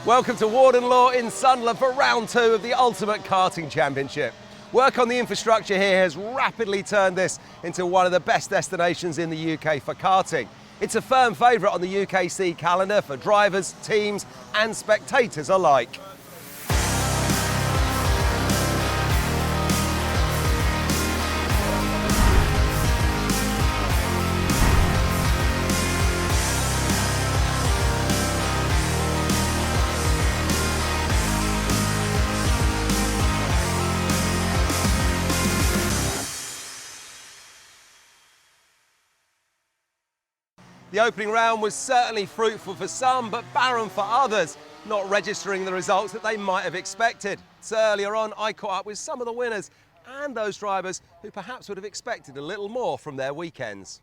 Welcome to Warden Law in Sunderland for round 2 of the Ultimate Karting Championship. Work on the infrastructure here has rapidly turned this into one of the best destinations in the UK for karting. It's a firm favourite on the UKC calendar for drivers, teams and spectators alike. The opening round was certainly fruitful for some, but barren for others, not registering the results that they might have expected. So earlier on, I caught up with some of the winners and those drivers who perhaps would have expected a little more from their weekends.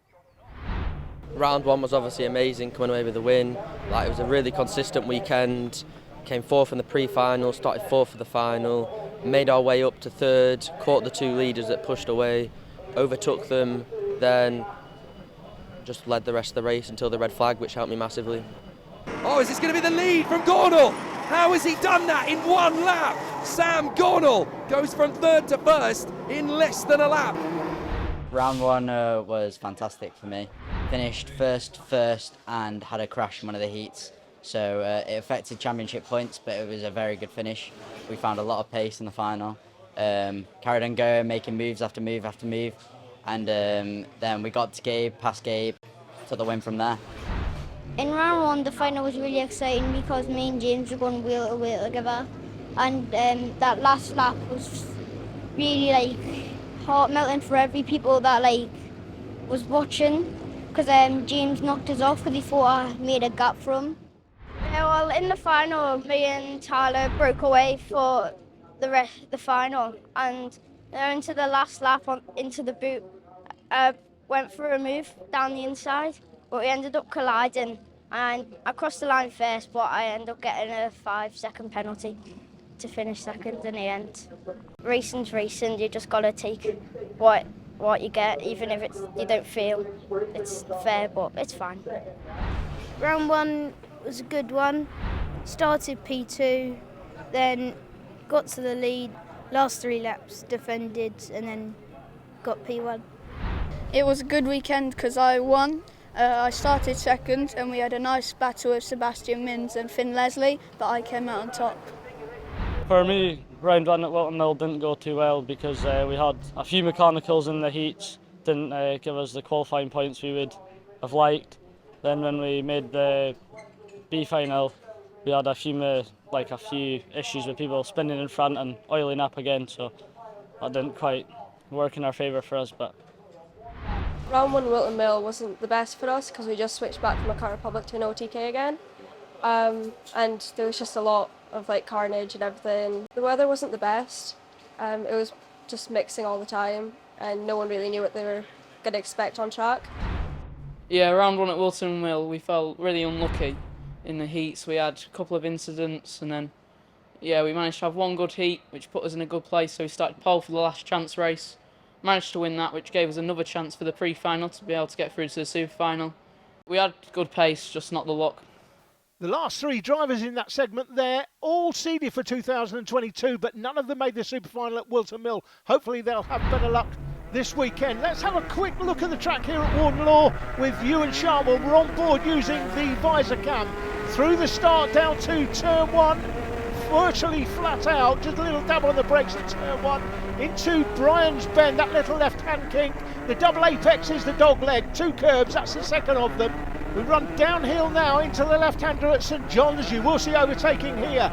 Round 1 was obviously amazing, coming away with a win. It was a really consistent weekend. Came 4th in the pre-final, started 4th for the final, made our way up to 3rd, caught the 2 leaders that pushed away, overtook them, then just led the rest of the race until the red flag, which helped me massively. Oh, is this going to be the lead from Gornall? How has he done that in 1 lap? Sam Gornall goes from 3rd to 1st in less than a lap. Round 1 was fantastic for me. Finished first and had a crash in one of the heats. So it affected championship points, but it was a very good finish. We found a lot of pace in the final. Carried on going, making moves after move after move. And then we got to Gabe, past Gabe, took the win from there. In round 1, the final was really exciting because me and James were going wheel to wheel together. And that last lap was really heart-melting for every people that was watching, because James knocked us off because he thought I made a gap for him. Yeah, well, in the final, me and Tyler broke away for the final, and into the last lap into the boot, went for a move down the inside, but we ended up colliding, and I crossed the line first, but I ended up getting a 5-second penalty to finish second in the end. Racing's racing, you just got to take what you get, even if you don't feel it's fair, but it's fine. Round 1 was a good one. Started P2, then got to the lead, last 3 laps defended, and then got P1. It was a good weekend because I won. I started second and we had a nice battle with Sebastian Mins and Finn Leslie, but I came out on top. For me, round 1 at Wilton Mill didn't go too well because we had a few mechanicals in the heats, didn't give us the qualifying points we would have liked. Then when we made the B final, we had a few issues with people spinning in front and oiling up again, so that didn't quite work in our favour for us. But round 1 Wilton Mill wasn't the best for us because we just switched back from a Car Republic to an OTK again, and there was just a lot of carnage and everything. The weather wasn't the best. It was just mixing all the time, and no one really knew what they were going to expect on track. Yeah, round 1 at Wilton Mill, we felt really unlucky in the heats. We had a couple of incidents, and then we managed to have 1 good heat, which put us in a good place. So we started pole for the last chance race, managed to win that, which gave us another chance for the pre-final to be able to get through to the super final. We had good pace, just not the luck. The last 3 drivers in that segment there, all seeded for 2022, but none of them made the super final at Wilton Mill. Hopefully they'll have better luck this weekend. Let's have a quick look at the track here at Warden Law with Ewan Sharwell. We're on board using the visor cam. Through the start down to turn 1, virtually flat out, just a little dab on the brakes at turn 1, into Brian's Bend, that little left-hand kink. The double apex is the dog leg, 2 curbs, that's the second of them. We run downhill now into the left-hander at St John's. You will see overtaking here.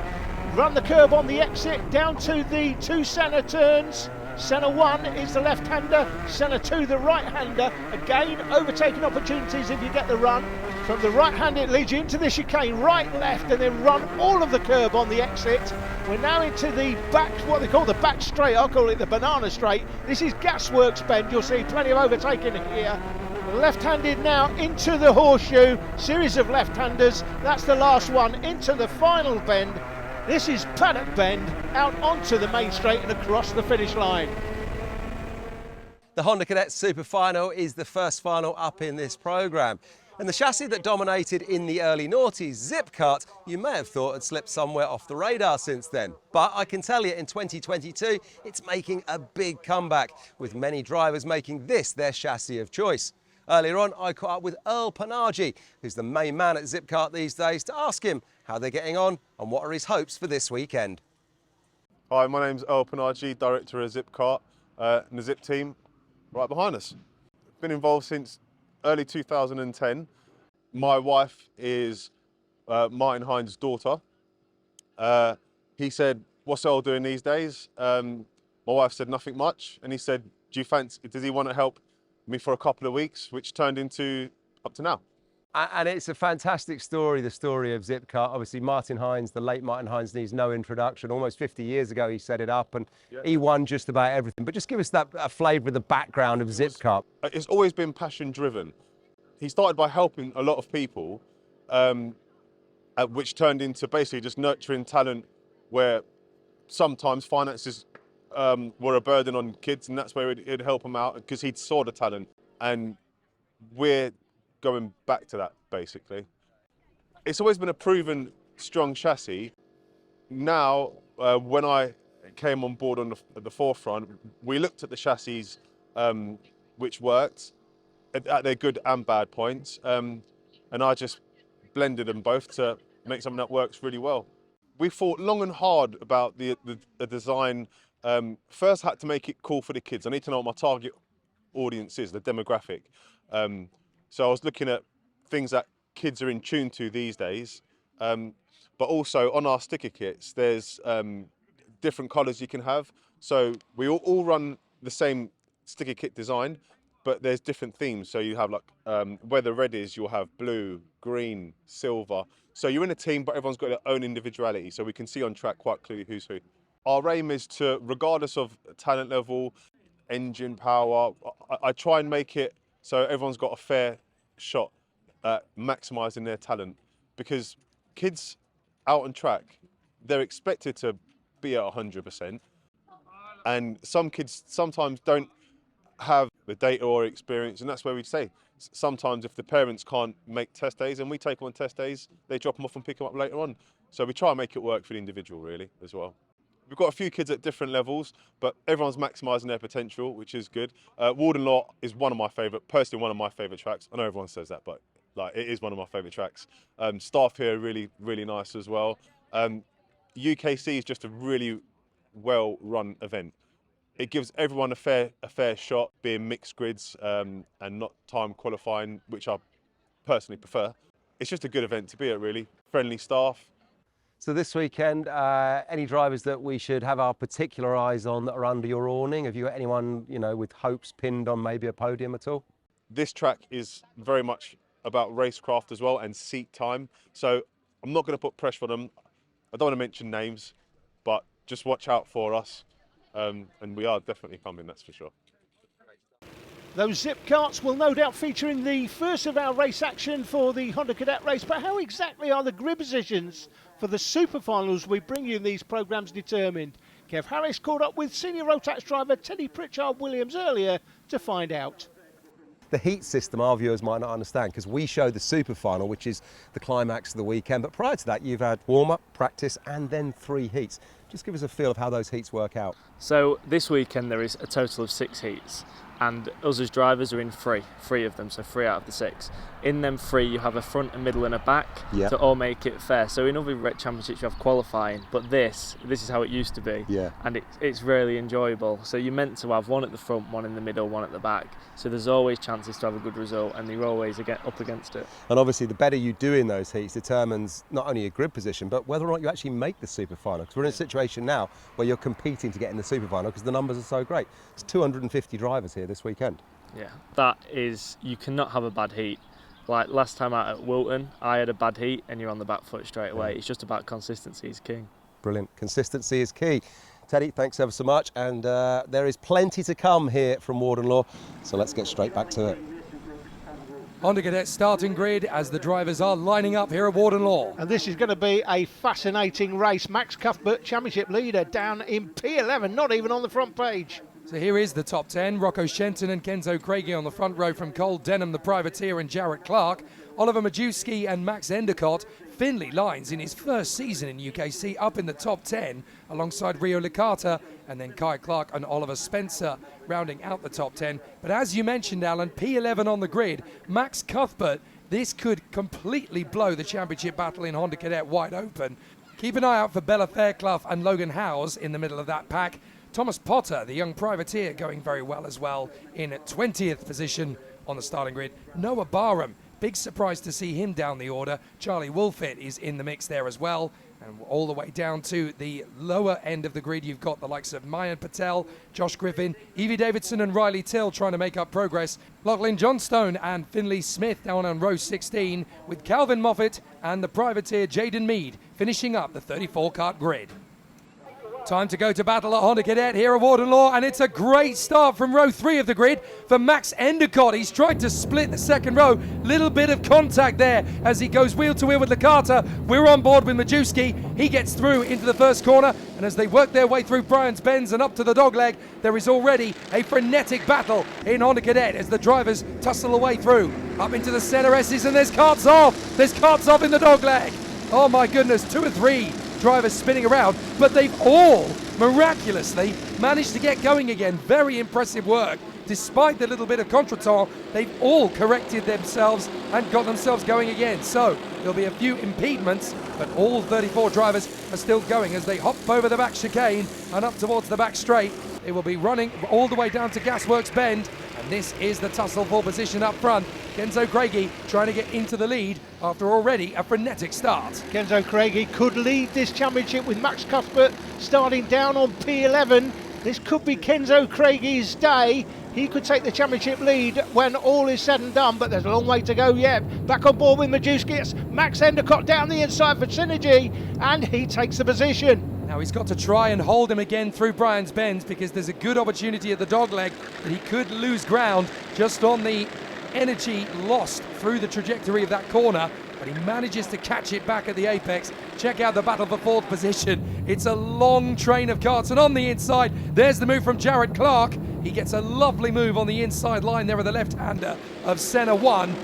Run the curb on the exit, down to the 2 centre turns. Centre 1 is the left-hander, centre 2 the right-hander. Again, overtaking opportunities if you get the run. From the right-hand it leads you into the chicane, right, left, and then run all of the curb on the exit. We're now into the back, what they call the back straight. I'll call it the banana straight. This is Gasworks Bend. You'll see plenty of overtaking here. Left-handed now into the horseshoe, series of left-handers. That's the last one into the final bend. This is Paddock Bend, out onto the main straight and across the finish line. The Honda Cadet Super Final is the first final up in this programme. And the chassis that dominated in the early noughties, Zip Kart, you may have thought had slipped somewhere off the radar since then. But I can tell you in 2022, it's making a big comeback, with many drivers making this their chassis of choice. Earlier on, I caught up with Earl Panargi, who's the main man at Zip Kart these days, to ask him how they're getting on and what are his hopes for this weekend. Hi, my name's Earl Panargi, director of Zip Kart, and the Zip team right behind us. Been involved since early 2010. My wife is Martin Hines' daughter. He said, "What's Earl doing these days?" My wife said, "Nothing much." And he said, does he want to help me for a couple of weeks?" Which turned into up to now. And it's a fantastic story, the story of Zip Kart. Obviously, Martin Hines, the late Martin Hines, needs no introduction. Almost 50 years ago, he set it up, and he won just about everything. But just give us a flavour of the background of Zip Kart. It's always been passion-driven. He started by helping a lot of people, which turned into basically just nurturing talent, where sometimes finances were a burden on kids, and that's where it'd help them out because he'd saw the talent. And we're going back to that, basically. It's always been a proven strong chassis. Now, when I came on board at the forefront, we looked at the chassis which worked at their good and bad points, and I just blended them both to make something that works really well. We thought long and hard about the design. First, had to make it cool for the kids. I need to know what my target audience is, the demographic. So I was looking at things that kids are in tune to these days, but also on our sticker kits, there's different colours you can have. So we all run the same sticker kit design, but there's different themes. So you have like, where the red is, you'll have blue, green, silver. So you're in a team, but everyone's got their own individuality. So we can see on track quite clearly who's who. Our aim is to, regardless of talent level, engine power, I try and make it so everyone's got a fair shot at maximising their talent, because kids out on track, they're expected to be at 100%, and some kids sometimes don't have the data or experience, and that's where we'd say sometimes if the parents can't make test days and we take them on test days, they drop them off and pick them up later on. So we try and make it work for the individual really as well. We've got a few kids at different levels, but everyone's maximising their potential, which is good. Warden is one of my favourite tracks. I know everyone says that, but like it is one of my favourite tracks. Staff here are really, really nice as well. UKC is just a really well-run event. It gives everyone a fair shot, being mixed grids and not time qualifying, which I personally prefer. It's just a good event to be at, really. Friendly staff. So this weekend, any drivers that we should have our particular eyes on that are under your awning? Have you got anyone, with hopes pinned on maybe a podium at all? This track is very much about racecraft as well and seat time. So I'm not going to put pressure on them. I don't want to mention names, but just watch out for us. And we are definitely coming, that's for sure. Those Zip Karts will no doubt feature in the first of our race action for the Honda Cadet race, but how exactly are the grid positions for the super finals we bring you in these programmes determined? Kev Harris caught up with senior Rotax driver Teddy Pritchard-Williams earlier to find out. The heat system our viewers might not understand, because we show the super final, which is the climax of the weekend, but prior to that you've had warm-up, practice and then 3 heats. Just give us a feel of how those heats work out. So this weekend there is a total of 6 heats, and us as drivers are in 3 of them, so 3 out of the 6. In them 3 you have a front, a middle and a back to all make it fair. So in other championships you have qualifying, but this is how it used to be, and it's really enjoyable. So you're meant to have 1 at the front, 1 in the middle, 1 at the back, so there's always chances to have a good result, and you're always up against it. And obviously the better you do in those heats determines not only your grid position, but whether or not you actually make the super final, because we're in a situation now where you're competing to get in the super final because the numbers are so great. It's 250 drivers here this weekend. Yeah, that is, you cannot have a bad heat. Like last time out at Wilton, I had a bad heat and you're on the back foot straight away. It's just about consistency is king. Brilliant, consistency is key. Teddy, thanks ever so much, and there is plenty to come here from Warden Law, so let's get straight back to it. Honda Cadet starting grid as the drivers are lining up here at Warden Law. And this is going to be a fascinating race. Max Cuthbert, championship leader, down in P11, not even on the front page. So here is the top 10. Rocco Shenton and Kenzo Craigie on the front row from Cole Denham, the privateer, and Jarrett Clark. Oliver Majewski and Max Endicott. Finley Lines in his first season in UKC up in the top 10 alongside Rio Licata, and then Kai Clark and Oliver Spencer rounding out the top 10. But as you mentioned, Alan, P11 on the grid, Max Cuthbert, this could completely blow the championship battle in Honda Cadet wide open. Keep an eye out for Bella Fairclough and Logan Howes in the middle of that pack. Thomas Potter, the young privateer, going very well as well in 20th position on the starting grid. Noah Barham, big surprise to see him down the order. Charlie Wolfett is in the mix there as well. And all the way down to the lower end of the grid, you've got the likes of Mayan Patel, Josh Griffin, Evie Davidson and Riley Till trying to make up progress. Lachlan Johnstone and Finley Smith down on row 16, with Calvin Moffat and the privateer Jaden Mead finishing up the 34-kart grid. Time to go to battle at Honda Cadet here at Warden Law, and it's a great start from row 3 of the grid for Max Endicott. He's tried to split the second row. Little bit of contact there as he goes wheel to wheel with Licata. We're on board with Majewski. He gets through into the first corner, and as they work their way through Brian's Bends and up to the dogleg, there is already a frenetic battle in Honda Cadet as the drivers tussle away through. Up into the center S's, and there's carts off. There's carts off in the dogleg. Oh my goodness, 2 or 3 drivers spinning around, but they've all miraculously managed to get going again. Very impressive work. Despite the little bit of contretemps, they've all corrected themselves and got themselves going again. So there'll be a few impediments, but all 34 drivers are still going as they hop over the back chicane and up towards the back straight. They will be running all the way down to Gasworks Bend, and this is the tussle for position up front. Kenzo Craigie trying to get into the lead after already a frenetic start. Kenzo Craigie could lead this championship with Max Cuthbert starting down on P11. This could be Kenzo Craigie's day. He could take the championship lead when all is said and done, but there's a long way to go yet. Back on board with Majewski. It's Max Endicott down the inside for Synergy, and he takes the position. Now he's got to try and hold him again through Brian's Bends, because there's a good opportunity at the dogleg that he could lose ground just on the energy lost through the trajectory of that corner, but he manages to catch it back at the apex. Check out the battle for 4th position. It's a long train of carts, and on the inside, there's the move from Jared Clark. He gets a lovely move on the inside line there with the left-hander of Senna 1.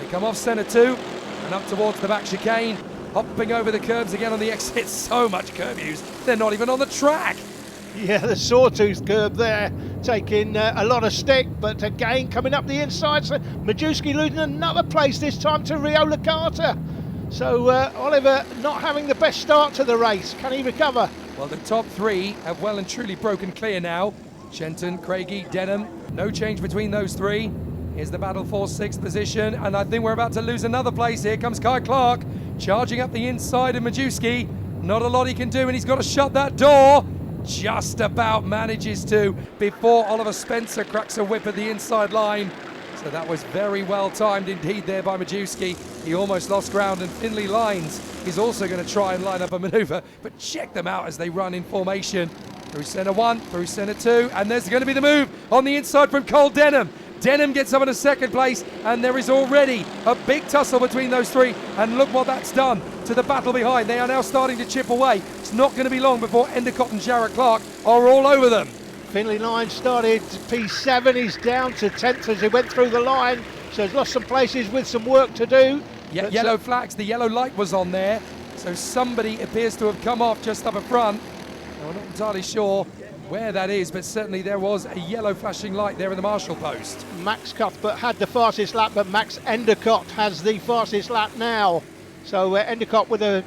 They come off Senna 2 and up towards the back chicane, hopping over the curbs again on the exit. So much curb use, they're not even on the track. Yeah, the sawtooth curb there, taking a lot of stick, but again coming up the inside. So Majewski losing another place, this time to Rio Licata. So Oliver not having the best start to the race. Can he recover? Well, the top 3 have well and truly broken clear now. Shenton, Craigie, Denham, no change between those 3. Here's the battle for 6th position, and I think we're about to lose another place. Here comes Kai Clark, charging up the inside of Majewski. Not a lot he can do, and he's got to shut that door. Just about manages to before Oliver Spencer cracks a whip at the inside line. So that was very well timed indeed there by Majewski. He almost lost ground, and Finley Lines is also going to try and line up a manoeuvre, but check them out as they run in formation. Through centre 1, through centre 2, and there's going to be the move on the inside from Cole Denham. Denham gets up in a 2nd place, and there is already a big tussle between those 3, and look what that's done to the battle behind. They are now starting to chip away. It's not going to be long before Endicott and Jared Clark are all over them. Finley Lines started P7, he's down to 10th as he went through the line, so he's lost some places with some work to do. Yeah, yellow flags, the yellow light was on there, so somebody appears to have come off just up at front. I'm not entirely sure where that is, but certainly there was a yellow flashing light there in the marshal post. Max Cuthbert had the fastest lap, but Max Endicott has the fastest lap now. So Endicott with a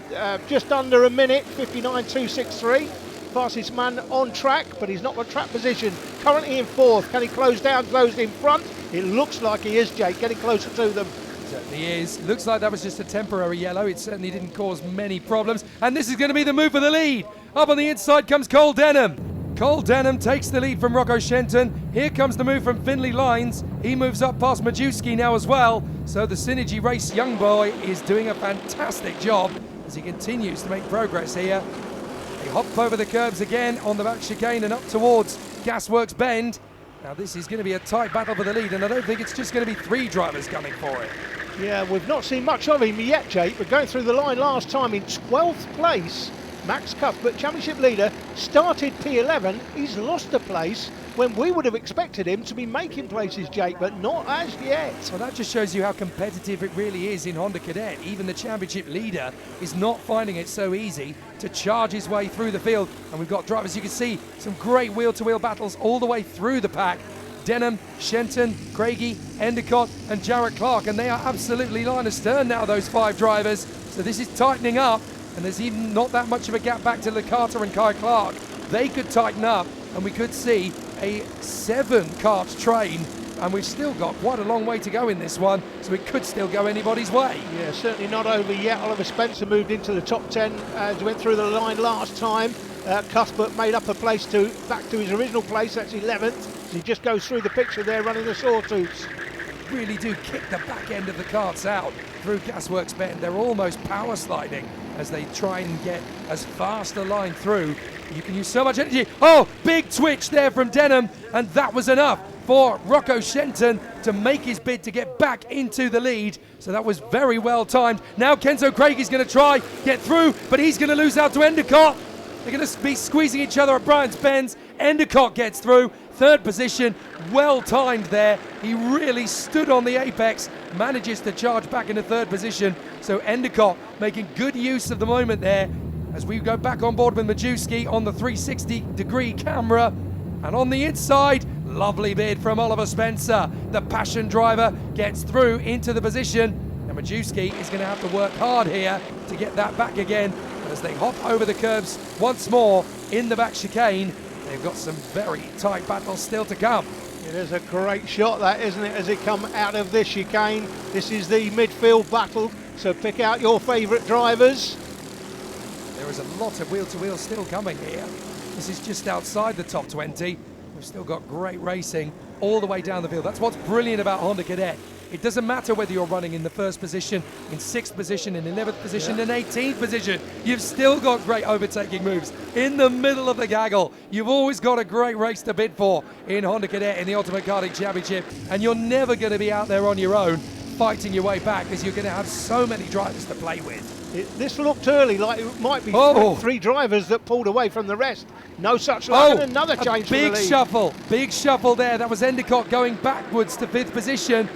just under a minute, 59.263. Fastest man on track, but he's not got track position. Currently in 4th. Can he close down, close in front? It looks like he is, Jake, getting closer to them. Certainly is. Looks like that was just a temporary yellow. It certainly didn't cause many problems. And this is going to be the move for the lead. Up on the inside comes Cole Denham. Cole Denham takes the lead from Rocco Shenton. Here comes the move from Finley Lines. He moves up past Majewski now as well. So the Synergy Race young boy is doing a fantastic job as he continues to make progress here. They hop over the curbs again on the back chicane and up towards Gasworks Bend. Now this is going to be a tight battle for the lead, and I don't think it's just going to be 3 drivers coming for it. Yeah, we've not seen much of him yet, Jake. We're going through the line last time in 12th place. Max Cuthbert, championship leader, started P11. He's lost a place when we would have expected him to be making places, Jake, but not as yet. Well, that just shows you how competitive it really is in Honda Cadet. Even the championship leader is not finding it so easy to charge his way through the field. And we've got drivers, you can see some great wheel-to-wheel battles all the way through the pack. Denham, Shenton, Craigie, Endicott and Jarrett Clark, and they are absolutely line astern now, those 5 drivers. So this is tightening up, and there's even not that much of a gap back to Licata and Kai Clark. They could tighten up, and we could see a 7-kart train, and we've still got quite a long way to go in this one, so it could still go anybody's way. Yeah, certainly not over yet. Oliver Spencer moved into the top 10 as he went through the line last time. Cuthbert made up a place back to his original place, that's 11th. He just goes through the picture there running the sawtooths. Really do kick the back end of the carts out through Gasworks Bend. They're almost power sliding as they try and get as fast a line through. You can use so much energy. Oh, big twitch there from Denham, and that was enough for Rocco Shenton to make his bid to get back into the lead. So that was very well timed. Now Kenzo Craig is going to try get through, but he's going to lose out to Endicott. They're going to be squeezing each other at Bryant's Bends. Endicott gets through. 3rd position, well timed there. He really stood on the apex, manages to charge back into 3rd position. So Endicott making good use of the moment there as we go back on board with Majewski on the 360-degree camera. And on the inside, lovely bid from Oliver Spencer. The passion driver gets through into the position. And Majewski is going to have to work hard here to get that back again. As they hop over the curbs once more in the back chicane. They've got some very tight battles still to come. It is a great shot, that, isn't it, as they come out of this chicane. This is the midfield battle, so pick out your favourite drivers. There is a lot of wheel-to-wheel still coming here. This is just outside the top 20. We've still got great racing all the way down the field. That's what's brilliant about Honda Cadet. It doesn't matter whether you're running in the 1st position, in 6th position, in 11th position, in 18th position. You've still got great overtaking moves in the middle of the gaggle. You've always got a great race to bid for in Honda Cadet in the Ultimate Karting Championship. And you're never going to be out there on your own fighting your way back because you're going to have so many drivers to play with. This looked early like it might be 3 drivers that pulled away from the rest. No such luck, and another change for the lead. Big shuffle there. That was Endicott going backwards to 5th position.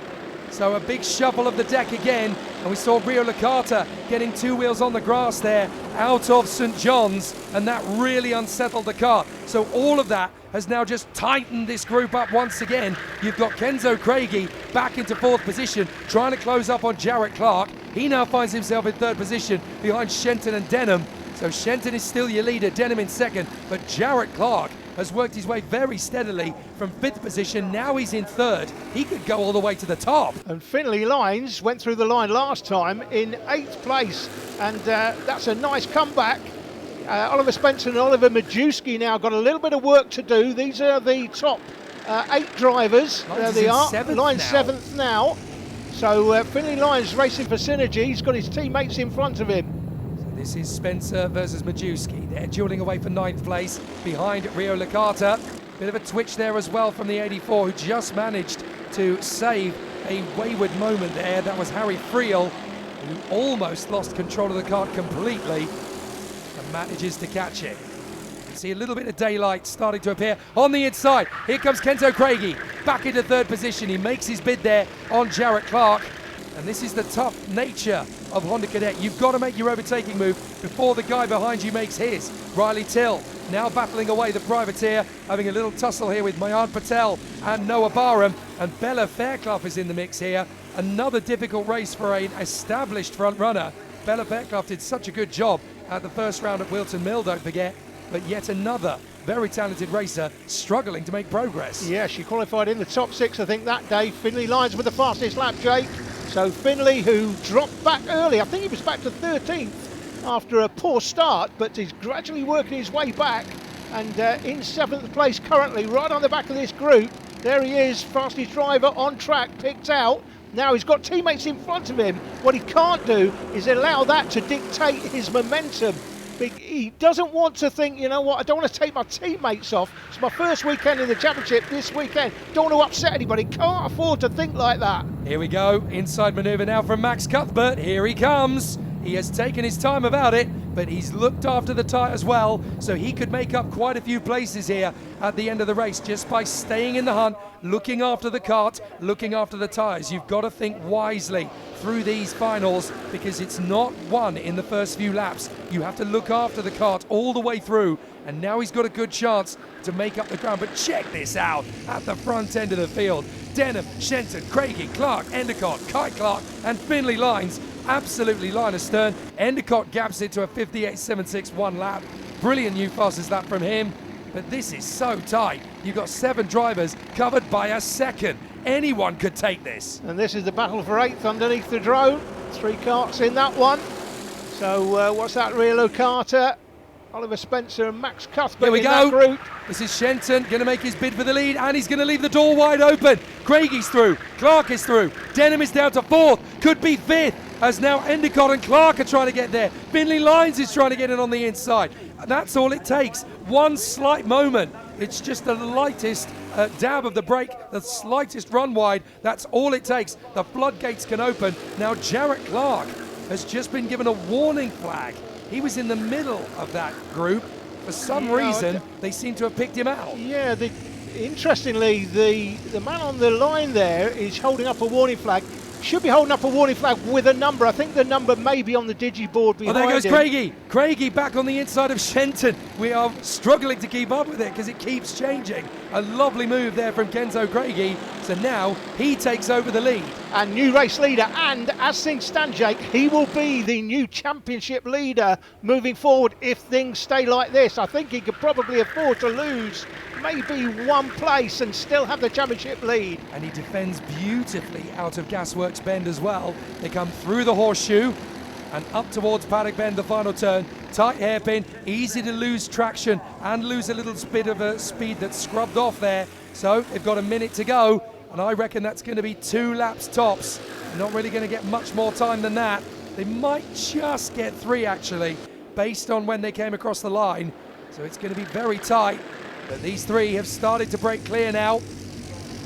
So a big shuffle of the deck again, and we saw Rio Licata getting 2 wheels on the grass there out of St John's, and that really unsettled the car. So all of that has now just tightened this group up once again. You've got Kenzo Craigie back into 4th position, trying to close up on Jarrett Clark. He now finds himself in 3rd position behind Shenton and Denham. So Shenton is still your leader, Denham in 2nd, but Jarrett Clark has worked his way very steadily from 5th position. Now he's in 3rd. He could go all the way to the top. And Finley Lines went through the line last time in 8th place, and that's a nice comeback. Oliver Spencer and Oliver Majewski now got a little bit of work to do. These are the top 8 drivers. There they are. Line's 7th now. So Finley Lines racing for synergy. He's got his teammates in front of him. This is Spencer versus Majewski. They're dueling away for 9th place behind Rio Licata. Bit of a twitch there as well from the 84, who just managed to save a wayward moment there. That was Harry Friel, who almost lost control of the kart completely and manages to catch it. You see a little bit of daylight starting to appear on the inside. Here comes Kenzo Craigie back into 3rd position. He makes his bid there on Jarrett Clark. And this is the tough nature of Honda Cadet. You've got to make your overtaking move before the guy behind you makes his. Riley Till now battling away, the privateer, having a little tussle here with Mayan Patel and Noah Barham. And Bella Fairclough is in the mix here. Another difficult race for an established front runner. Bella Fairclough did such a good job at the first round at Wilton Mill, don't forget. But yet another very talented racer struggling to make progress. Yeah, she qualified in the top 6, I think, that day. Finley Lines with the fastest lap, Jake. So Finley, who dropped back early, I think he was back to 13th after a poor start, but he's gradually working his way back, and in 7th place currently, right on the back of this group. There he is, fastest driver on track, picked out. Now he's got teammates in front of him. What he can't do is allow that to dictate his momentum. He doesn't want to think, you know what, I don't want to take my teammates off. It's my first weekend in the championship this weekend. Don't want to upset anybody. Can't afford to think like that. Here we go. Inside manoeuvre now from Max Cuthbert. Here he comes. He has taken his time about it. but he's looked after the tyre as well, so he could make up quite a few places here at the end of the race just by staying in the hunt, looking after the kart, looking after the tyres. You've got to think wisely through these finals because it's not won in the first few laps. You have to look after the kart all the way through, and now he's got a good chance to make up the ground. But check this out at the front end of the field. Denham, Shenton, Craigie, Clark, Endicott, Kai Clark and Finley Lines absolutely line astern. Endicott gaps it to a 58.76 one lap. Brilliant new fastest lap from him. But this is so tight. You've got 7 drivers covered by a second. Anyone could take this. And this is the battle for 8th underneath the drone. 3 karts in that one. So what's that, Rio Carter, Oliver Spencer and Max Cuthbert. Here we in go. That group. This is Shenton going to make his bid for the lead, and he's going to leave the door wide open. Craigie's through, Clark is through, Denham is down to 4th, could be 5th, as now Endicott and Clark are trying to get there. Finley Lines is trying to get in on the inside. That's all it takes. One slight moment. It's just the lightest dab of the brake, the slightest run wide. That's all it takes. The floodgates can open. Now Jarrett Clark has just been given a warning flag. He was in the middle of that group. For some reason, they seem to have picked him out. Yeah, interestingly, the man on the line there is holding up a warning flag. Should be holding up a warning flag with a number. I think the number may be on the digiboard behind him. Oh, there goes Craigie. Craigie back on the inside of Shenton. We are struggling to keep up with it because it keeps changing. A lovely move there from Kenzo Craigie. So now he takes over the lead. And new race leader, and as things stand, Jake, he will be the new championship leader moving forward if things stay like this. I think he could probably afford to lose maybe 1 place and still have the championship lead. And he defends beautifully out of Gasworks Bend as well. They come through the horseshoe and up towards Paddock Bend, the final turn. Tight hairpin, easy to lose traction and lose a little bit of a speed that's scrubbed off there. So they've got a minute to go, and I reckon that's going to be 2 laps tops. Not really going to get much more time than that. They might just get 3 actually, based on when they came across the line. So it's going to be very tight. But these 3 have started to break clear now.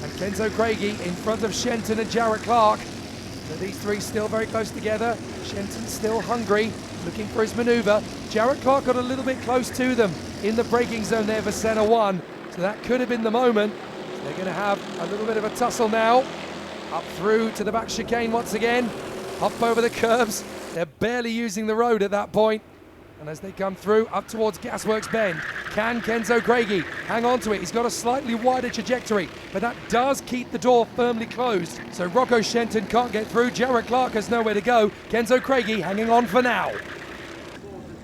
And Kenzo Craigie in front of Shenton and Jarrett Clark. So these 3 still very close together. Shenton still hungry, looking for his manoeuvre. Jarrett Clark got a little bit close to them in the braking zone there for Senna 1. So that could have been the moment. So they're going to have a little bit of a tussle now. Up through to the back chicane once again. Up over the curbs. They're barely using the road at that point. And as they come through, up towards Gasworks Bend, can Kenzo Craigie hang on to it? He's got a slightly wider trajectory, but that does keep the door firmly closed. So Rocco Shenton can't get through. Jarrett Clark has nowhere to go. Kenzo Craigie hanging on for now.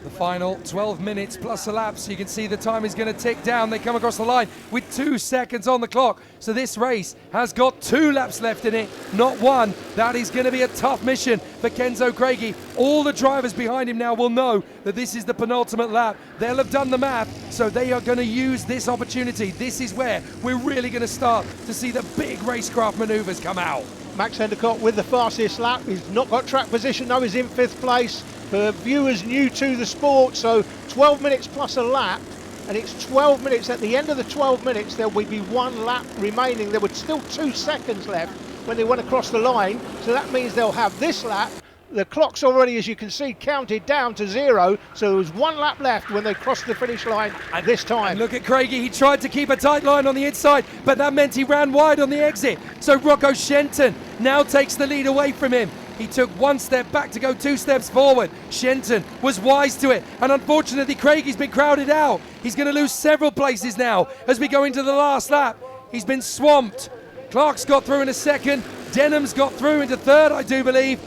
The final 12 minutes plus a lap, so you can see the time is going to tick down. They come across the line with 2 seconds on the clock. So this race has got 2 laps left in it, not 1. That is going to be a tough mission for Kenzo Craigie. All the drivers behind him now will know that this is the penultimate lap. They'll have done the math, so they are going to use this opportunity. This is where we're really going to start to see the big racecraft manoeuvres come out. Max Endicott with the fastest lap. He's not got track position, though. He's in 5th place. For viewers new to the sport, so 12 minutes plus a lap, and it's 12 minutes. At the end of the 12 minutes, there will be 1 lap remaining. There were still 2 seconds left when they went across the line, so that means they'll have this lap. The clock's already, as you can see, counted down to 0, so there was 1 lap left when they crossed the finish line at this time. And look at Craigie, he tried to keep a tight line on the inside, but that meant he ran wide on the exit. So Rocco Shenton now takes the lead away from him. He took 1 step back to go 2 steps forward. Shenton was wise to it, and unfortunately Craigie's been crowded out. He's going to lose several places now as we go into the last lap. He's been swamped. Clark's got through in a second. Denham's got through into 3rd, I do believe.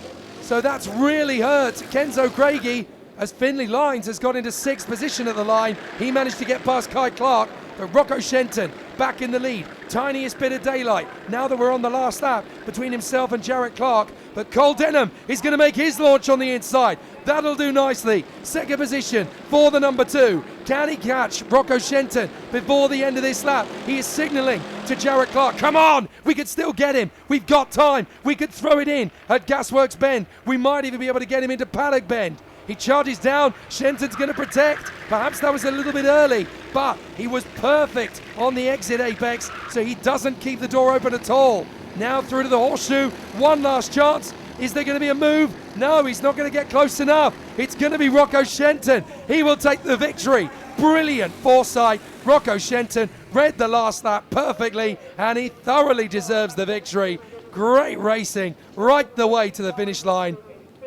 So that's really hurt Kenzo Craigie as Finley Lines has got into 6th position at the line. He managed to get past Kai Clark, but Rocco Shenton back in the lead. Tiniest bit of daylight now that we're on the last lap between himself and Jarrett Clark. But Cole Denham is going to make his launch on the inside. That'll do nicely. 2nd position for the number 2. Can he catch Rocco Shenton before the end of this lap? He is signalling to Jarrett Clark. Come on, we could still get him. We've got time. We could throw it in at Gasworks Bend. We might even be able to get him into Paddock Bend. He charges down. Shenton's going to protect. Perhaps that was a little bit early, but he was perfect on the exit apex, so he doesn't keep the door open at all. Now through to the horseshoe. 1 last chance. Is there going to be a move? No, he's not going to get close enough. It's going to be Rocco Shenton. He will take the victory. Brilliant foresight. Rocco Shenton read the last lap perfectly, and he thoroughly deserves the victory. Great racing right the way to the finish line.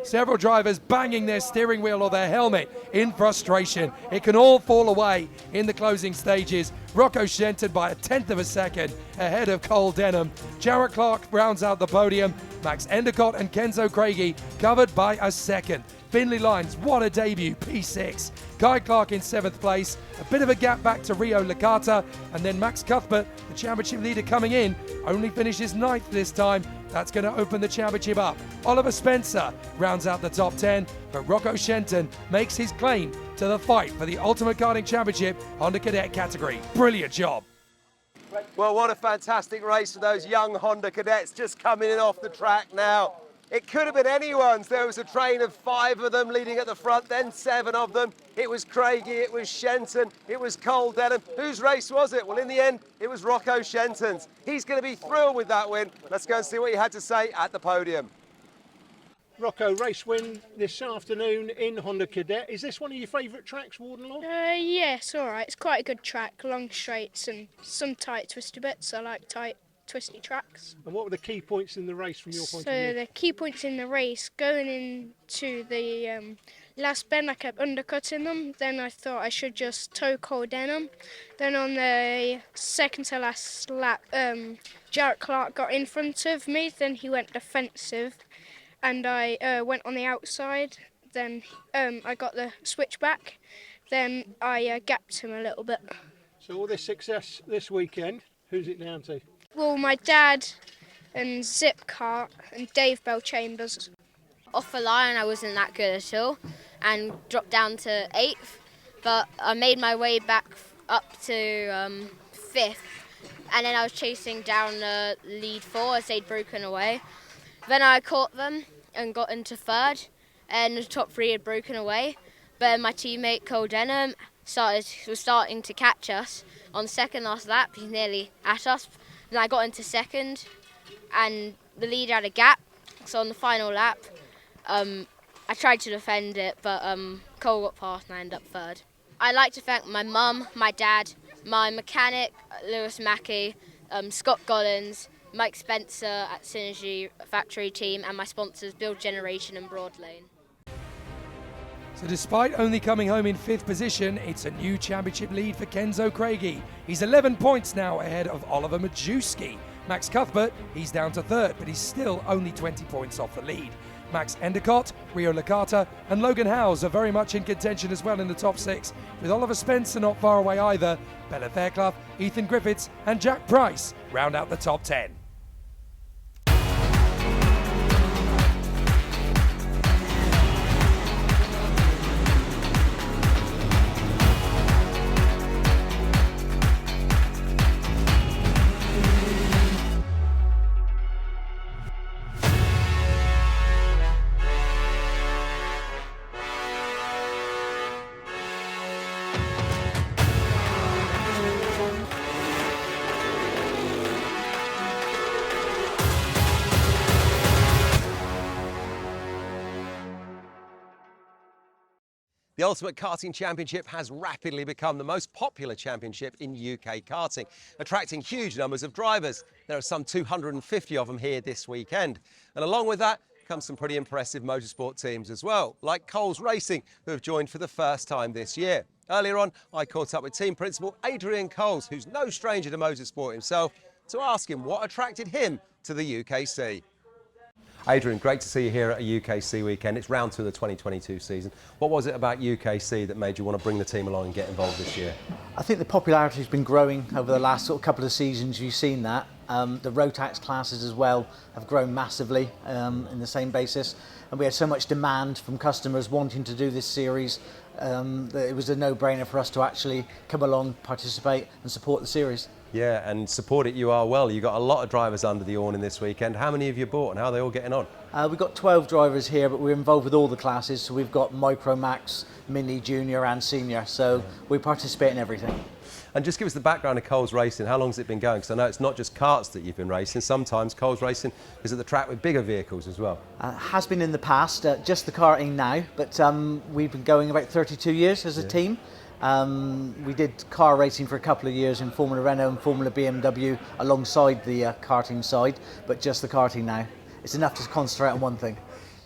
Several drivers banging their steering wheel or their helmet in frustration. It can all fall away in the closing stages. Rocco Shenton by 1/10 of a second ahead of Cole Denham. Jarrett Clark rounds out the podium. Max Endicott and Kenzo Craigie covered by a second. Finley Lyons, what a debut, P6. Guy Clark in 7th place. A bit of a gap back to Rio Licata. And then Max Cuthbert, the championship leader coming in, only finishes 9th this time. That's going to open the championship up. Oliver Spencer rounds out the top 10, but Rocco Shenton makes his claim to the fight for the Ultimate Karting Championship Honda Cadet category. Brilliant job. Well, what a fantastic race for those young Honda cadets just coming in off the track now. It could have been anyone's. There was a train of 5 of them leading at the front, then 7 of them. It was Craigie, it was Shenton, it was Cole Denham. Whose race was it? Well, in the end, it was Rocco Shenton's. He's going to be thrilled with that win. Let's go and see what he had to say at the podium. Rocco, race win this afternoon in Honda Cadet. Is this one of your favourite tracks, Warden Law? Yeah, it's alright. It's quite a good track, long straights and some tight twisty bits. I like tight twisty tracks. And what were the key points in the race from your point of So view? the key points in the race, going into the last bend, I kept undercutting them. Then I thought I should just toe Cole Denham. Then on the second to last lap, Jarrett Clark got in front of me. Then he went defensive, and I went on the outside. Then I got the switch back. Then I gapped him a little bit. So all this success this weekend, who's it down to? Well, my dad and Zipcart and Dave Bell Chambers. Off the line, I wasn't that good at all and dropped down to 8th, but I made my way back up to 5th, and then I was chasing down the lead 4 as they'd broken away. Then I caught them and got into 3rd, and the top 3 had broken away, but my teammate Cole Denham was starting to catch us. On the second last lap, he's nearly at us. Then I got into 2nd, and the leader had a gap. So on the final lap, I tried to defend it, but Cole got past and I ended up 3rd. I'd like to thank my mum, my dad, my mechanic, Lewis Mackey, Scott Gollins, Mike Spencer at Synergy Factory Team, and my sponsors Build Generation and Broadlane. So despite only coming home in 5th position, it's a new championship lead for Kenzo Craigie. He's 11 points now ahead of Oliver Majewski. Max Cuthbert, he's down to 3rd, but he's still only 20 points off the lead. Max Endicott, Rio Licata and Logan Howes are very much in contention as well in the top 6, with Oliver Spencer not far away either. Bella Fairclough, Ethan Griffiths and Jack Price round out the top 10. The Ultimate Karting Championship has rapidly become the most popular championship in UK karting, attracting huge numbers of drivers. There are some 250 of them here this weekend. And along with that comes some pretty impressive motorsport teams as well, like Coles Racing, who have joined for the first time this year. Earlier on, I caught up with team principal Adrian Coles, who's no stranger to motorsport himself, to ask him what attracted him to the UKC. Adrian, great to see you here at a UKC weekend. It's round 2 of the 2022 season. What was it about UKC that made you want to bring the team along and get involved this year? I think the popularity has been growing over the last couple of seasons. You've seen that. The Rotax classes as well have grown massively in the same basis. And we had so much demand from customers wanting to do this series that it was a no-brainer for us to actually come along, participate and support the series. Yeah, and support it you are well. You got a lot of drivers under the awning this weekend. How many have you bought and how are they all getting on? We've got 12 drivers here, but we're involved with all the classes. So we've got Micro, Max, Mini, Junior and Senior. So we participate in everything. And just give us the background of Coles Racing. How long has it been going? Because I know it's not just karts that you've been racing. Sometimes Coles Racing is at the track with bigger vehicles as well. Has been in the past, just the karting now, but we've been going about 32 years as a team. We did car racing for a couple of years in Formula Renault and Formula BMW alongside the karting side, but just the karting now. It's enough to concentrate on one thing.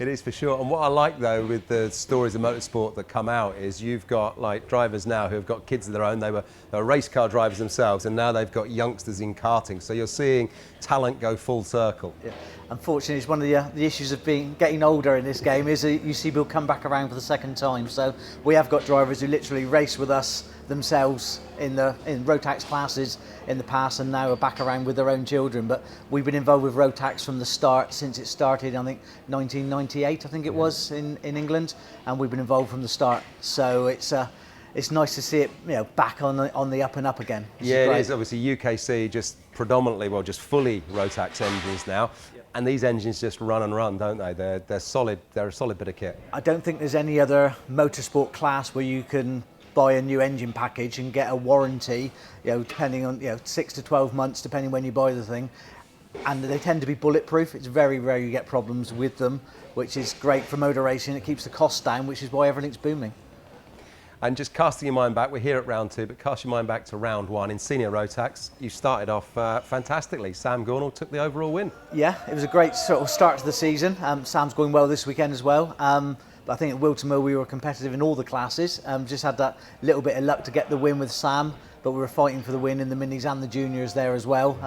It is for sure. And what I like though with the stories of motorsport that come out is you've got like drivers now who have got kids of their own. They were race car drivers themselves, and now they've got youngsters in karting. So you're seeing talent go full circle. Yeah. Unfortunately, it's one of the issues of getting older in this game is you see people come back around for the second time. So we have got drivers who literally race with us themselves in Rotax classes in the past, and now are back around with their own children. But we've been involved with Rotax from the start, since it started, I think 1998 I think it was in England, and we've been involved from the start. So it's nice to see it back on the up and up again. Yeah, it is. Obviously UKC just predominantly, well, just fully Rotax engines now. And these engines just run and run, don't they? They're solid. They're a solid bit of kit. I don't think there's any other motorsport class where you can buy a new engine package and get a warranty, depending on 6 to 12 months, depending when you buy the thing. And they tend to be bulletproof. It's very rare you get problems with them, which is great for motor racing. It keeps the costs down, which is why everything's booming. And just casting your mind back, we're here at round 2, but cast your mind back to round 1 in senior Rotax. You started off fantastically. Sam Gornall took the overall win. Yeah, it was a great sort of start to the season. Sam's going well this weekend as well. But I think at Wilton Mill we were competitive in all the classes. Just had that little bit of luck to get the win with Sam, but we were fighting for the win in the minis and the juniors there as well.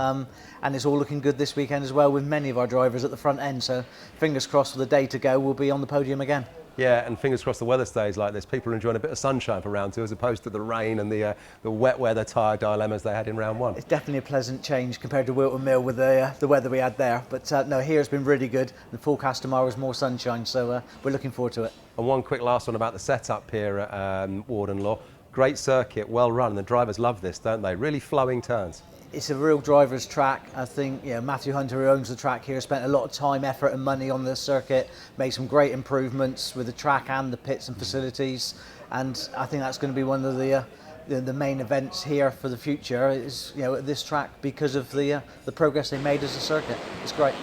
And it's all looking good this weekend as well, with many of our drivers at the front end. So fingers crossed for the day to go, we'll be on the podium again. Yeah, and fingers crossed the weather stays like this. People are enjoying a bit of sunshine for round 2 as opposed to the rain and the wet weather tyre dilemmas they had in round 1. It's definitely a pleasant change compared to Wilton Mill with the weather we had there. But no, here it's been really good. The forecast tomorrow is more sunshine, so we're looking forward to it. And one quick last one about the setup here at Warden Law. Great circuit, well run, and the drivers love this, don't they? Really flowing turns. It's a real driver's track. I think Matthew Hunter, who owns the track here, spent a lot of time, effort and money on the circuit, made some great improvements with the track and the pits and facilities, and I think that's going to be one of the main events here for the future is at this track because of the progress they made as a circuit. It's great.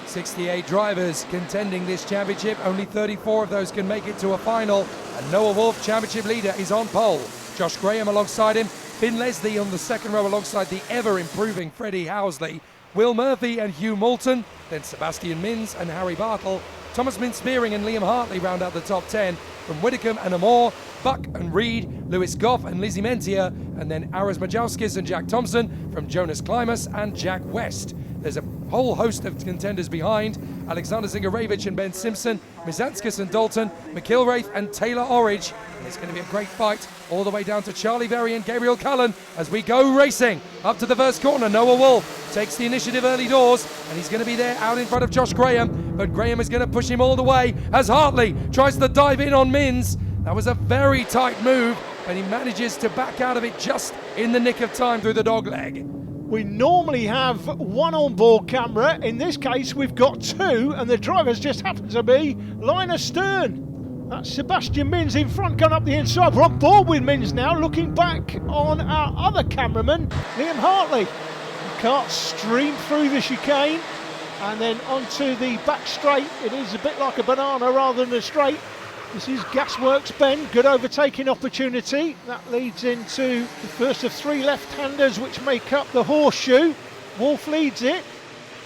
68 drivers contending this championship, only 34 of those can make it to a final, and Noah Wolf, championship leader, is on pole. Josh Graham alongside him, Finn Leslie on the second row alongside the ever-improving Freddie Housley, Will Murphy and Hugh Moulton, then Sebastian Mins and Harry Bartle, Thomas Mintz-Spearing and Liam Hartley round out the top 10, from Widdicombe and Amore, Buck and Reed, Lewis Goff and Lizzie Mentier, and then Aras Majauskis and Jack Thompson from Jonas Klimas and Jack West. There's a whole host of contenders behind: Alexander Zingarevich and Ben Simpson, Mizanskis and Dalton, McIlwraith and Taylor Orridge. And it's going to be a great fight all the way down to Charlie Berry and Gabriel Cullen as we go racing up to the first corner. Noah Wolf takes the initiative early doors, and he's going to be there out in front of Josh Graham, but Graham is going to push him all the way as Hartley tries to dive in on Mins. That was a very tight move, and he manages to back out of it just in the nick of time through the dog leg. We normally have one on-board camera. In this case, we've got two, and the drivers just happen to be Linus Stern. That's Sebastian Mins in front, going up the inside. We're on board with Mins now, looking back on our other cameraman, Liam Hartley. The cart streamed through the chicane, and then onto the back straight. It is a bit like a banana rather than a straight. This is Gasworks Bend, good overtaking opportunity. That leads into the first of 3 left-handers which make up the horseshoe. Wolf leads it,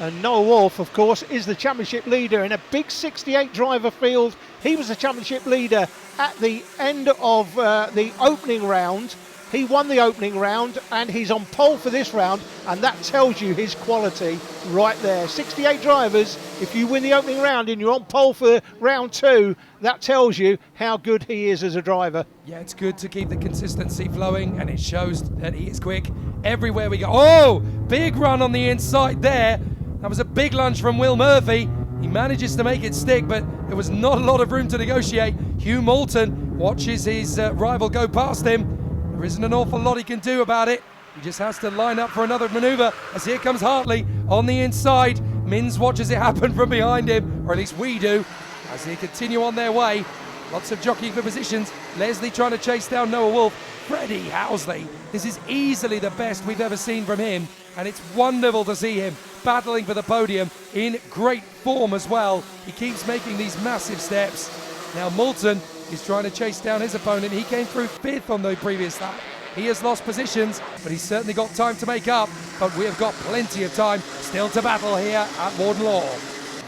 and Noah Wolf, of course, is the championship leader in a big 68 driver field. He was the championship leader at the end of the opening round. He won the opening round, and he's on pole for this round, and that tells you his quality right there. 68 drivers, if you win the opening round and you're on pole for round 2, that tells you how good he is as a driver. Yeah, it's good to keep the consistency flowing, and it shows that he is quick everywhere we go. Oh, big run on the inside there. That was a big lunge from Will Murphy. He manages to make it stick, but there was not a lot of room to negotiate. Hugh Moulton watches his rival go past him. There isn't an awful lot he can do about it. He just has to line up for another manoeuvre, as here comes Hartley on the inside. Mins watches it happen from behind him, or at least we do, as they continue on their way. Lots of jockeying for positions. Leslie trying to chase down Noah Wolf. Freddie Housley This is easily the best we've ever seen from him, and it's wonderful to see him battling for the podium in great form as well. He keeps making these massive steps. Now Moulton is trying to chase down his opponent. He came through 5th on the previous lap. He has lost positions, but he's certainly got time to make up. But we have got plenty of time still to battle here at Warden Law.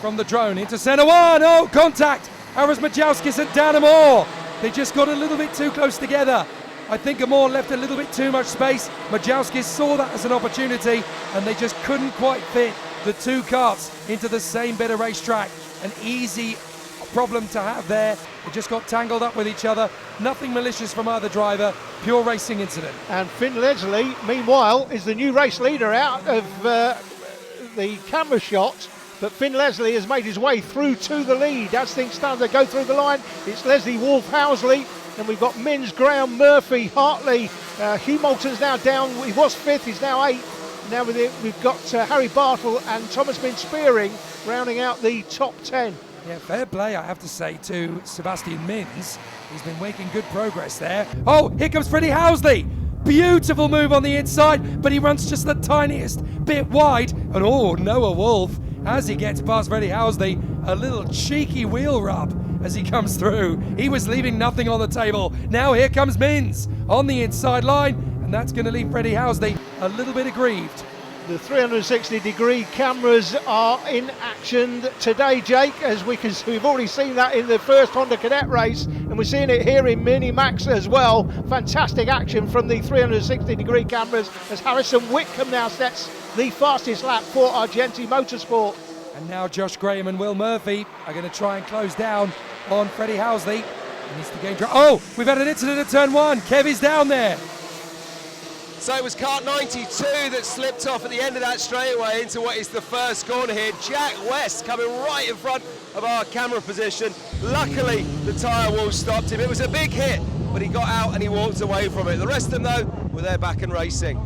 From the drone into centre one. Oh, contact! Aras Majauskis and Dan Amor. They just got a little bit too close together. I think Amor left a little bit too much space. Majauskis saw that as an opportunity, and they just couldn't quite fit the two karts into the same bit of racetrack. An easy problem to have there. They just got tangled up with each other. Nothing malicious from either driver. Pure racing incident. And Finn Leslie, meanwhile, is the new race leader out of the camera shot. But Finn Leslie has made his way through to the lead. As things start to go through the line, it's Leslie, Wolf, Housley. And we've got Mins, Graham, Murphy, Hartley. Hugh Moulton's now down. He was 5th, he's now 8th. Now we've got Harry Bartle and Thomas Min Spearing rounding out the top 10. Yeah, fair play, I have to say, to Sebastian Mins. He's been making good progress there. Oh, here comes Freddie Housley. Beautiful move on the inside, but he runs just the tiniest bit wide. And oh, Noah Wolf, as he gets past Freddie Housley, a little cheeky wheel rub as he comes through. He was leaving nothing on the table. Now here comes Mins on the inside line, and that's going to leave Freddie Housley a little bit aggrieved. The 360-degree cameras are in action today, Jake, as we've already seen that in the first Honda Cadet race, and we're seeing it here in Minimax as well. Fantastic action from the 360-degree cameras as Harrison Whitcomb now sets the fastest lap for Argenti Motorsport. And now Josh Graham and Will Murphy are going to try and close down on Freddie Housley. He needs to gain oh, we've had an incident at turn 1. Kev is down there. So it was kart 92 that slipped off at the end of that straightaway into what is the first corner here. Jack West coming right in front of our camera position. Luckily, the tyre wall stopped him. It was a big hit, but he got out and he walked away from it. The rest of them, though, were there back and racing.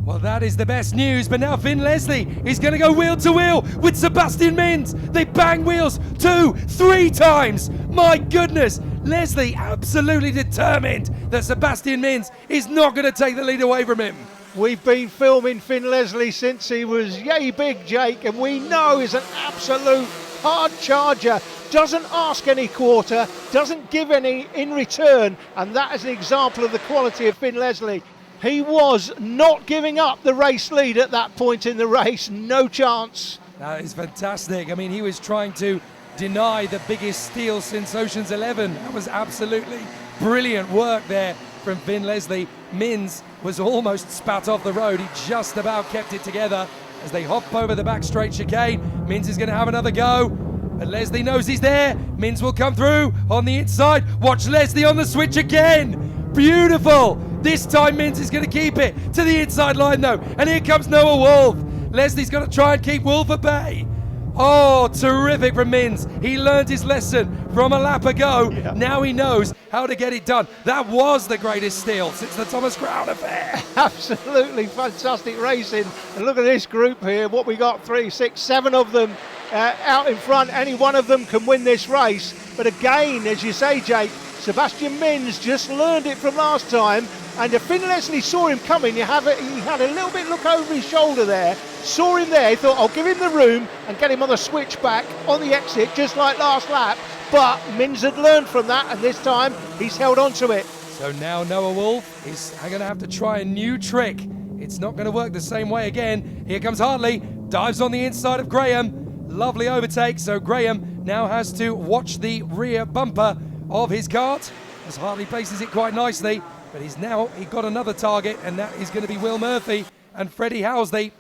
Well, that is the best news, but now Finn Leslie is going to go wheel to wheel with Sebastian Mins. They bang wheels 2, 3 times. My goodness, Leslie absolutely determined that Sebastian Mins is not going to take the lead away from him. We've been filming Finn Leslie since he was yay big, Jake, and we know he's an absolute hard charger. Doesn't ask any quarter, doesn't give any in return, and that is an example of the quality of Finn Leslie. He was not giving up the race lead at that point in the race, no chance. That is fantastic. I mean, he was trying to deny the biggest steal since Ocean's 11. That was absolutely brilliant work there from Finn Leslie. Mins was almost spat off the road. He just about kept it together as they hop over the back straight chicane. Mins is going to have another go, but Leslie knows he's there. Mins will come through on the inside. Watch Leslie on the switch again. Beautiful. This time Mins is going to keep it to the inside line though. And here comes Noah Wolf. Leslie's going to try and keep Wolf at bay. Oh, terrific from Mins. He learned his lesson from a lap ago. Yeah. Now he knows how to get it done. That was the greatest steal since the Thomas Crown affair. Absolutely fantastic racing. And look at this group here. What we got, 3, 6, 7 of them out in front. Any one of them can win this race. But again, as you say, Jake, Sebastian Mins just learned it from last time. And if Finn Leslie saw him coming, he had a little bit look over his shoulder there, saw him there, he thought, I'll give him the room and get him on the switchback on the exit, just like last lap. But Mins had learned from that, and this time he's held on to it. So now Noah Wolf is going to have to try a new trick. It's not going to work the same way again. Here comes Hartley, dives on the inside of Graham. Lovely overtake, so Graham now has to watch the rear bumper of his kart as Hartley places it quite nicely. But he got another target, and that is going to be Will Murphy and Freddie Housley.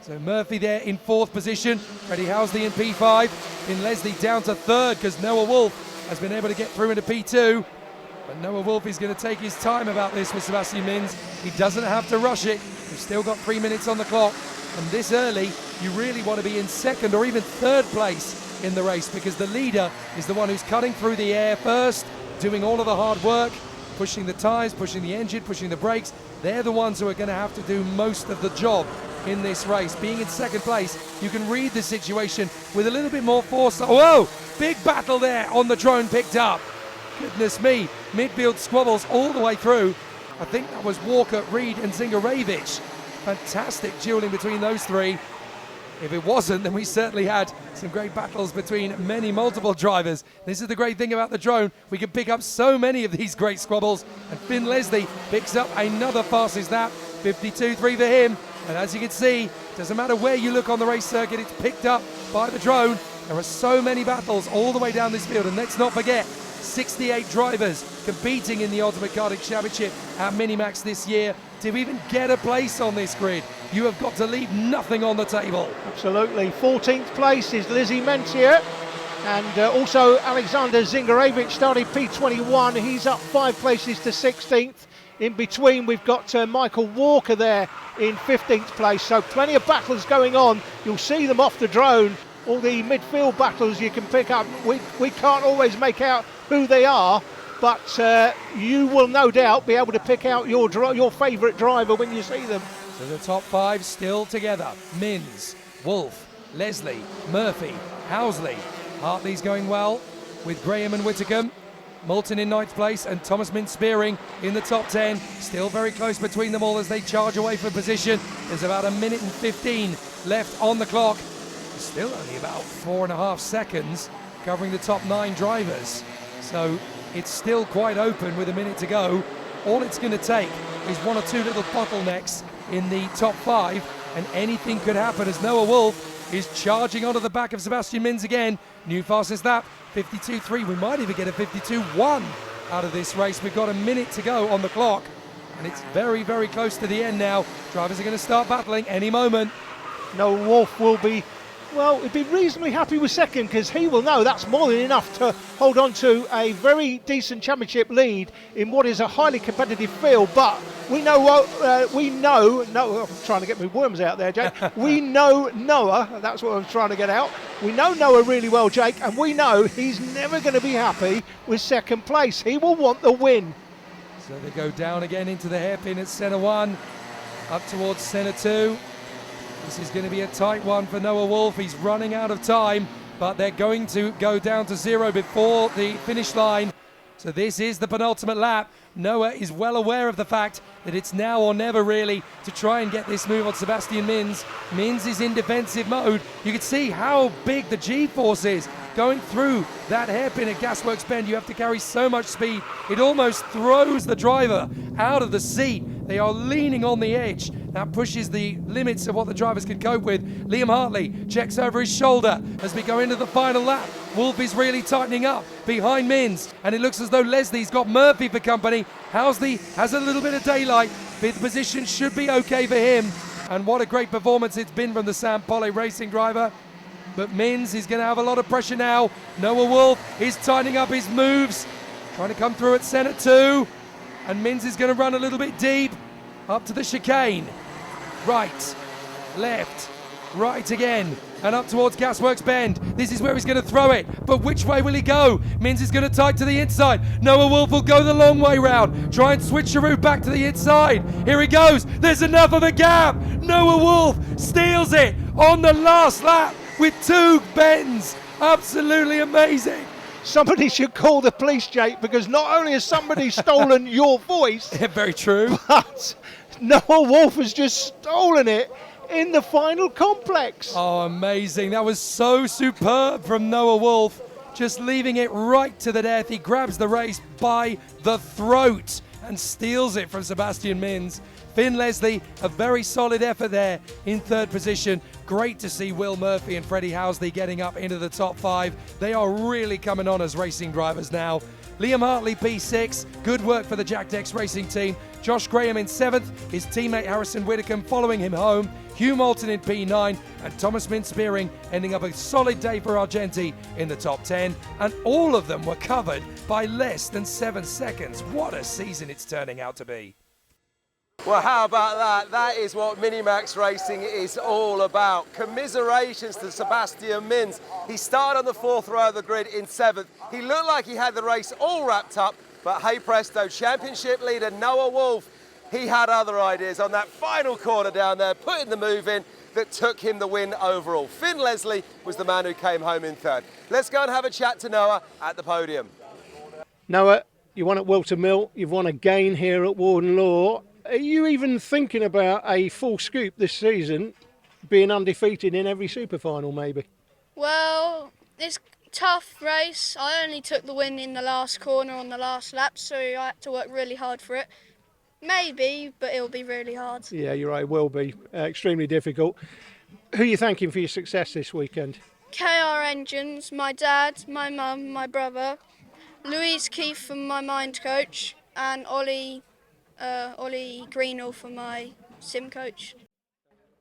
So Murphy there in 4th position, Freddie Housley in P5, in Leslie down to 3rd because Noah Wolf has been able to get through into P2. But Noah Wolf is going to take his time about this with Sebastian Mins. He doesn't have to rush it. We've still got 3 minutes on the clock. And this early, you really want to be in 2nd or even 3rd place in the race because the leader is the one who's cutting through the air first, doing all of the hard work, pushing the tyres, pushing the engine, pushing the brakes. They're the ones who are going to have to do most of the job in this race. Being in 2nd place, you can read the situation with a little bit more foresight. Whoa, big battle there on the drone picked up. Goodness me, midfield squabbles all the way through. I think that was Walker, Reed and Zingarevich. Fantastic dueling between those three. If it wasn't, then we certainly had some great battles between multiple drivers. This is the great thing about the drone. We can pick up so many of these great squabbles. And Finn Leslie picks up another fastest lap, 52.3 for him. And as you can see, doesn't matter where you look on the race circuit, it's picked up by the drone. There are so many battles all the way down this field. And let's not forget, 68 drivers competing in the Ultimate Karting Championship at Minimax this year. To even get a place on this grid, you have got to leave nothing on the table. Absolutely. 14th place is Lizzie Mentier, and also Alexander Zingarevich started P21. He's up 5 places to 16th. In between, we've got Michael Walker there in 15th place. So plenty of battles going on. You'll see them off the drone. All the midfield battles you can pick up. We can't always make out who they are, but you will no doubt be able to pick out your favourite driver when you see them. So the top 5 still together. Mins, Wolf, Leslie, Murphy, Housley. Hartley's going well with Graham and Whitacombe. Moulton in 9th place and Thomas Mintz Spearing in the top 10. Still very close between them all as they charge away for position. There's about 1 minute and 15 left on the clock. Still only about 4.5 seconds covering the top 9 drivers. So it's still quite open with 1 minute to go. All it's going to take is 1 or 2 little bottlenecks in the top 5 and anything could happen as Noah Wolf is charging onto the back of Sebastian Mins again. New fastest lap, 52.3. We might even get a 52.1 out of this race. We've got 1 minute to go on the clock and it's very, very close to the end now. Drivers are going to start battling any moment. Noah Wolf will be, well, he'd be reasonably happy with second because he will know that's more than enough to hold on to a very decent championship lead in what is a highly competitive field. But we know Noah, I'm trying to get my worms out there, Jake. We know Noah, that's what I'm trying to get out. We know Noah really well, Jake, and we know he's never going to be happy with second place. He will want the win. So they go down again into the hairpin at centre 1, up towards centre 2. This is going to be a tight one for Noah Wolf. He's running out of time, but they're going to go down to 0 before the finish line. So this is the penultimate lap. Noah is well aware of the fact that it's now or never really to try and get this move on Sebastian Mins. Mins is in defensive mode. You can see how big the G-force is going through that hairpin at Gasworks Bend. You have to carry so much speed. It almost throws the driver out of the seat. They are leaning on the edge. That pushes the limits of what the drivers can cope with. Liam Hartley checks over his shoulder as we go into the final lap. Wolf is really tightening up behind Mins, and it looks as though Leslie's got Murphy for company. Housley has a little bit of daylight. 5th position should be okay for him. And what a great performance it's been from the Sam Polle racing driver. But Mins is going to have a lot of pressure now. Noah Wolf is tightening up his moves, trying to come through at centre 2. And Mins is going to run a little bit deep up to the chicane. Right, left, right again, and up towards Gasworks Bend. This is where he's going to throw it, but which way will he go? Mins is going to tight to the inside. Noah Wolf will go the long way round, try and switch the route back to the inside. Here he goes, there's enough of a gap. Noah Wolf steals it on the last lap with 2 bends. Absolutely amazing. Somebody should call the police, Jake, because not only has somebody stolen your voice, very true, but Noah Wolf has just stolen it in the final complex. Oh, amazing. That was so superb from Noah Wolf, just leaving it right to the death. He grabs the race by the throat and steals it from Sebastian Mins. Finn Leslie, a very solid effort there in 3rd position. Great to see Will Murphy and Freddie Housley getting up into the top 5. They are really coming on as racing drivers now. Liam Hartley, P6. Good work for the Jack Dex racing team. Josh Graham in 7th. His teammate Harrison Whitacombe following him home. Hugh Moulton in P9. And Thomas Mintz Spearing ending up a solid day for Argenti in the top 10. And all of them were covered by less than 7 seconds. What a season it's turning out to be. Well, how about that? That is what Minimax racing is all about. Commiserations to Sebastian Mins. He started on the 4th row of the grid in 7th. He looked like he had the race all wrapped up, but hey presto, championship leader Noah Wolf, he had other ideas on that final corner down there, putting the move in that took him the win overall. Finn Leslie was the man who came home in 3rd. Let's go and have a chat to Noah at the podium. Noah, You won at Wilton Mill, you've won again here at Warden Law. Are you even thinking about a full scoop this season, being undefeated in every super final maybe? Well, this tough race, I only took the win in the last corner on the last lap, so I had to work really hard for it. Maybe, but it'll be really hard. Yeah, you're right, it will be extremely difficult. Who are you thanking for your success this weekend? KR Engines, my dad, my mum, my brother, Louise Keefe for my mind coach, and Ollie Greenall for my sim coach.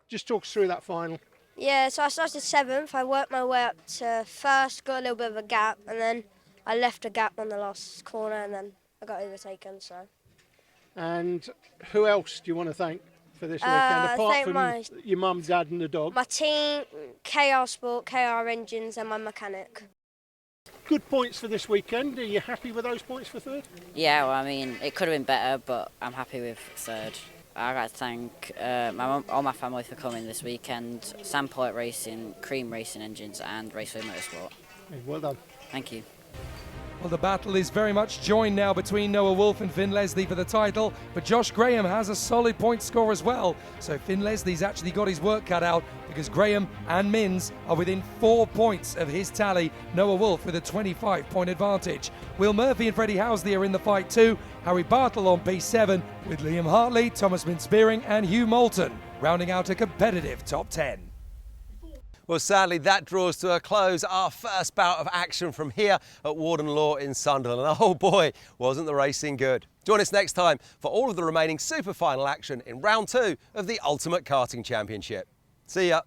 Just talk us through that final. Yeah, so I started 7th, I worked my way up to first, got a little bit of a gap, and then I left a gap on the last corner, and then I got overtaken, so. And who else do you want to thank for this weekend, apart from your mum, dad and the dog? My team, KR Sport, KR Engines, and my mechanic. Good points for this weekend. Are you happy with those points for third? Yeah, well, I mean, it could have been better, but I'm happy with third. I'd like to thank all my family for coming this weekend, Sam Pollitt Racing, Cream Racing Engines and Raceway Motorsport. Well done. Thank you. Well, the battle is very much joined now between Noah Wolf and Finn Leslie for the title, but Josh Graham has a solid point score as well. So Finn Leslie's actually got his work cut out because Graham and Mins are within 4 points of his tally. Noah Wolf with a 25-point advantage. Will Murphy and Freddie Housley are in the fight too. Harry Bartle on P7 with Liam Hartley, Thomas Mintz-Beering and Hugh Moulton, rounding out a competitive top 10. Well, sadly, that draws to a close our first bout of action from here at Warden Law in Sunderland. And oh boy, wasn't the racing good. Join us next time for all of the remaining super final action in round 2 of the Ultimate Karting Championship. See ya.